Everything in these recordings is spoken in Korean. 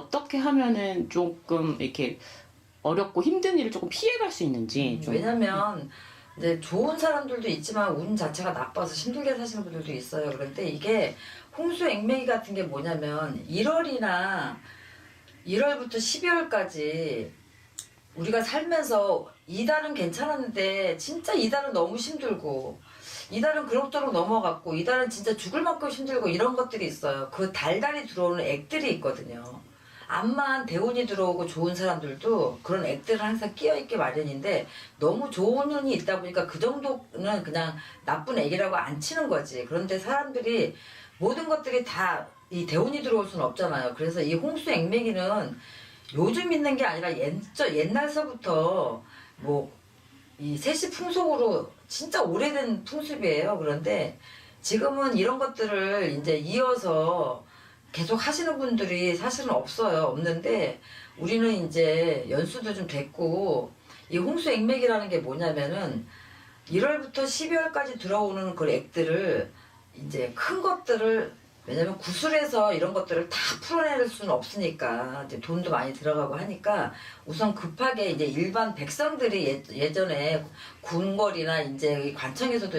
어떻게 하면은 조금 이렇게 어렵고 힘든 일을 조금 피해갈 수 있는지 좀. 왜냐면 이제 좋은 사람들도 있지만 운 자체가 나빠서 힘들게 사시는 분들도 있어요. 그런데 이게 홍수액매기 같은 게 뭐냐면 1월이나 1월부터 12월까지 우리가 살면서 이달은 괜찮았는데 진짜 이달은 너무 힘들고 이달은 그럭저럭 넘어갔고 이달은 진짜 죽을 만큼 힘들고 이런 것들이 있어요. 그 달달이 들어오는 액들이 있거든요. 암만 대운이 들어오고 좋은 사람들도 그런 액들은 항상 끼어있기 마련인데 너무 좋은 운이 있다 보니까 그 정도는 그냥 나쁜 액이라고 안 치는 거지. 그런데 사람들이 모든 것들이 다 이 대운이 들어올 수는 없잖아요. 그래서 이 홍수액매기는 요즘 있는 게 아니라 옛날서부터 뭐 이 세시 풍속으로 진짜 오래된 풍습이에요. 그런데 지금은 이런 것들을 이제 이어서 계속 하시는 분들이 사실은 없어요. 없는데 우리는 이제 연수도 좀 됐고 이 홍수액맥이라는 게 뭐냐면은 1월부터 12월까지 들어오는 그 액들을 이제 큰 것들을 왜냐면 구슬에서 이런 것들을 다 풀어낼 수는 없으니까 이제 돈도 많이 들어가고 하니까 우선 급하게 이제 일반 백성들이 예전에 궁궐이나 이제 이 관청에서도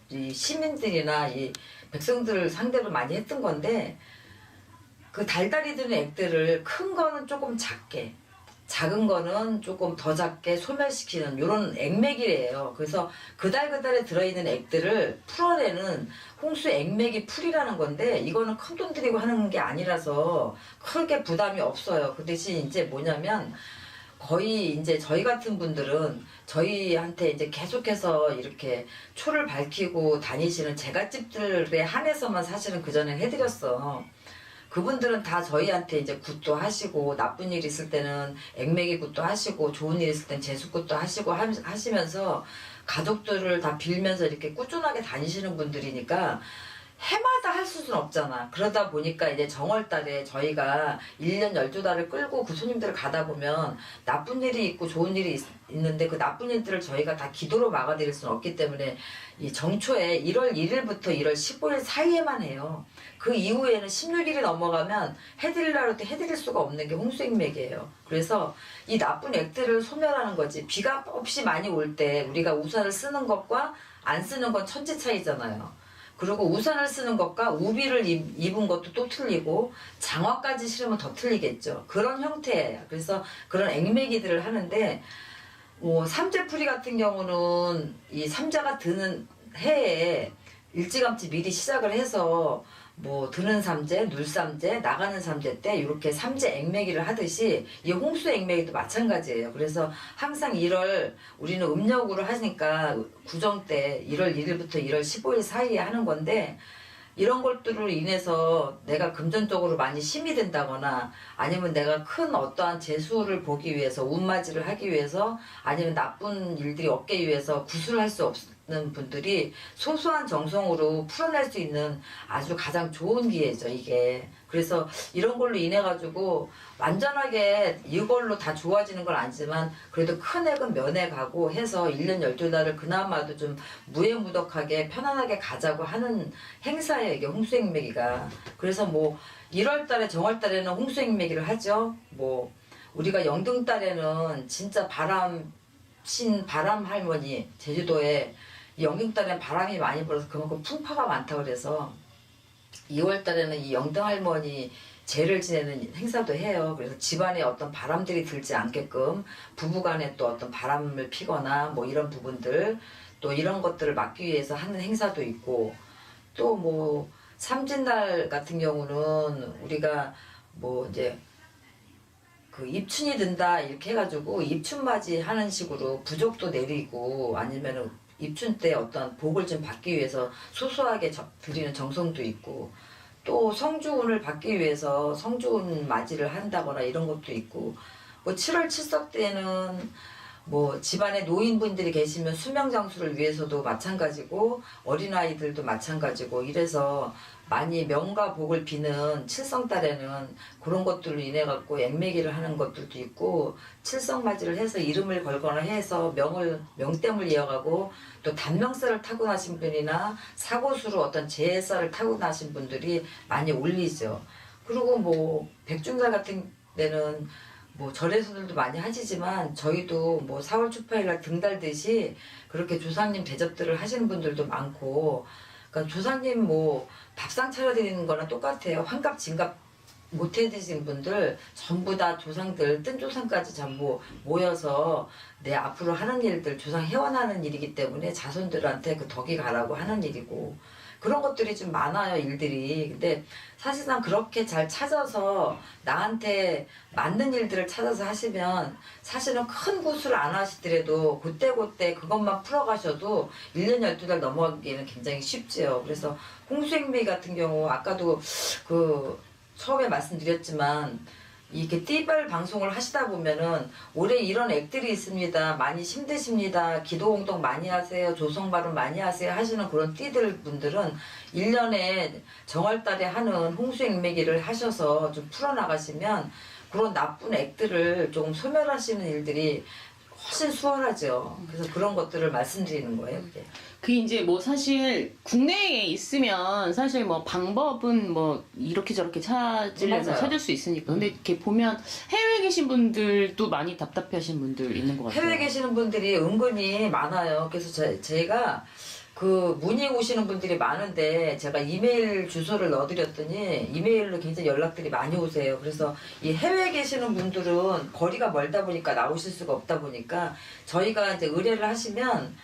이 시민들이나 이 백성들을 상대로 많이 했던 건데 그 달달이 드는 액들을 큰 거는 조금 작게 작은 거는 조금 더 작게 소멸시키는 이런 액맥이래요. 그래서 그달그달에 들어있는 액들을 풀어내는 홍수 액맥이 풀이라는 건데 이거는 큰 돈 들이고 하는 게 아니라서 크게 부담이 없어요. 그 대신 이제 뭐냐면 거의 이제 저희 같은 분들은 저희한테 이제 계속해서 이렇게 초를 밝히고 다니시는 제갓집들에 한해서만 사실은 그전에 해드렸어. 그분들은 다 저희한테 이제 굿도 하시고 나쁜 일 있을 때는 액매기 굿도 하시고 좋은 일 있을 땐 재수굿도 하시고 하시면서 가족들을 다 빌면서 이렇게 꾸준하게 다니시는 분들이니까 해마다 할 수는 없잖아. 그러다 보니까 이제 정월달에 저희가 1년 12달을 끌고 그 손님들을 가다 보면 나쁜 일이 있고 좋은 일이 있는데 그 나쁜 일들을 저희가 다 기도로 막아드릴 수는 없기 때문에 이 정초에 1월 1일부터 1월 15일 사이에만 해요. 그 이후에는 16일이 넘어가면 해드리려고 해도 해드릴 수가 없는 게 홍수액맥이에요. 그래서 이 나쁜 액들을 소멸하는 거지. 비가 없이 많이 올 때 우리가 우산을 쓰는 것과 안 쓰는 건 천지 차이잖아요. 그리고 우산을 쓰는 것과 우비를 입은 것도 또 틀리고 장화까지 신으면 더 틀리겠죠. 그런 형태예요. 그래서 그런 액매기들을 하는데 뭐 삼재풀이 같은 경우는 이 삼자가 드는 해에 일찌감치 미리 시작을 해서 뭐 드는 삼재, 눌삼재, 나가는 삼재 때 이렇게 삼재 액매기를 하듯이 이 홍수 액매기도 마찬가지예요. 그래서 항상 1월 우리는 음력으로 하니까 구정 때 1월 1일부터 1월 15일 사이에 하는 건데 이런 것들로 인해서 내가 금전적으로 많이 힘이 된다거나 아니면 내가 큰 어떠한 재수를 보기 위해서 운맞이를 하기 위해서 아니면 나쁜 일들이 없기 위해서 구술할 수 없는 분들이 소소한 정성으로 풀어낼 수 있는 아주 가장 좋은 기회죠 이게. 그래서 이런 걸로 인해 가지고 완전하게 이걸로 다 좋아지는 건 아니지만 그래도 큰 액은 면해가고 해서 1년 12달을 그나마도 좀 무해무덕하게 편안하게 가자고 하는 행사예요 이게 홍수액매기가. 그래서 뭐 1월달에 정월달에는 홍수액매기를 하죠. 뭐 우리가 영등달에는 진짜 바람 할머니 제주도에 영등달에는 바람이 많이 불어서 그만큼 풍파가 많다 그래서 2월달에는 이 영등 할머니 제를 지내는 행사도 해요. 그래서 집안에 어떤 바람들이 들지 않게끔 부부간에 또 어떤 바람을 피거나 뭐 이런 부분들 또 이런 것들을 막기 위해서 하는 행사도 있고 또 뭐 삼진날 같은 경우는 우리가 뭐 이제 그 입춘이 든다 이렇게 해가지고 입춘맞이 하는 식으로 부적도 내리고 아니면은 입춘 때 어떤 복을 좀 받기 위해서 소소하게 드리는 정성도 있고 또 성주운을 받기 위해서 성주운 맞이를 한다거나 이런 것도 있고 뭐 7월 칠석 때는 뭐 집안에 노인분들이 계시면 수명장수를 위해서도 마찬가지고 어린아이들도 마찬가지고 이래서 많이 명과 복을 비는 칠성달에는 그런 것들로 인해 갖고 액매기를 하는 것들도 있고 칠성맞이를 해서 이름을 걸거나 해서 명땜을 이어가고 또 단명살을 타고나신 분이나 사고수로 어떤 재살을 타고나신 분들이 많이 올리죠. 그리고 뭐 백중달 같은 데는 뭐 절에서들도 많이 하시지만 저희도 뭐 4월 초파일날 등달듯이 그렇게 조상님 대접들을 하시는 분들도 많고, 그러니까 조상님 뭐 밥상 차려드리는 거랑 똑같아요. 환갑 진갑 못 해드신 분들 전부 다 조상들 뜬조상까지 전부 모여서 내 앞으로 하는 일들 조상 회원하는 일이기 때문에 자손들한테 그 덕이 가라고 하는 일이고, 그런 것들이 좀 많아요, 일들이. 근데 사실상 그렇게 잘 찾아서 나한테 맞는 일들을 찾아서 하시면 사실은 큰 구슬 안 하시더라도 그때그때 그것만 풀어가셔도 1년 12달 넘어가기에는 굉장히 쉽지요. 그래서 홍수행비 같은 경우 아까도 그 처음에 말씀드렸지만 이렇게 띠별 방송을 하시다 보면은 올해 이런 액들이 있습니다. 많이 힘드십니다. 기도 공동 많이 하세요. 조성 발음 많이 하세요. 하시는 그런 띠들 분들은 1년에 정월달에 하는 홍수행매기를 하셔서 좀 풀어나가시면 그런 나쁜 액들을 조금 소멸하시는 일들이 훨씬 수월하죠. 그래서 그런 것들을 말씀드리는 거예요. 이게. 그게 이제 뭐 사실 국내에 있으면 사실 뭐 방법은 뭐 이렇게 저렇게 찾으려면 맞아요. 찾을 수 있으니까. 근데 이렇게 보면 해외에 계신 분들도 많이 답답해하신 분들 있는 것 같아요. 해외에 계시는 분들이 은근히 많아요. 그래서 제가 그 문의 오시는 분들이 많은데 제가 이메일 주소를 넣어드렸더니 이메일로 굉장히 연락들이 많이 오세요. 그래서 이 해외에 계시는 분들은 거리가 멀다 보니까 나오실 수가 없다 보니까 저희가 이제 의뢰를 하시면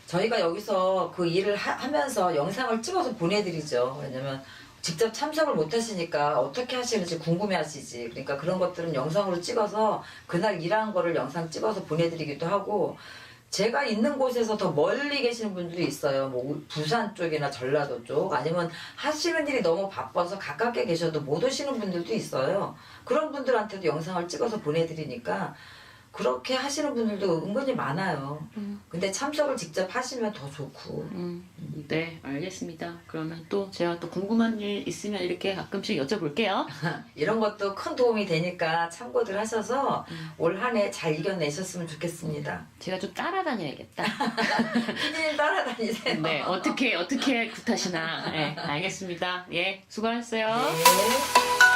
저희가 여기서 그 일을 하면서 영상을 찍어서 보내드리죠. 왜냐면 직접 참석을 못 하시니까 어떻게 하시는지 궁금해 하시지. 그러니까 그런 것들은 영상으로 찍어서 그날 일한 거를 영상 찍어서 보내드리기도 하고, 제가 있는 곳에서 더 멀리 계시는 분들이 있어요. 뭐 부산 쪽이나 전라도 쪽, 아니면 하시는 일이 너무 바빠서 가깝게 계셔도 못 오시는 분들도 있어요. 그런 분들한테도 영상을 찍어서 보내드리니까 그렇게 하시는 분들도 은근히 많아요. 근데 참석을 직접 하시면 더 좋고. 네, 알겠습니다. 그러면 또 제가 또 궁금한 일 있으면 이렇게 가끔씩 여쭤볼게요. 이런 것도 큰 도움이 되니까 참고들 하셔서 올 한 해 잘 이겨내셨으면 좋겠습니다. 제가 좀 따라다녀야겠다. 피디님 따라다니세요. 네, 어떻게 굿하시나. 네, 알겠습니다. 예, 수고하셨어요. 네.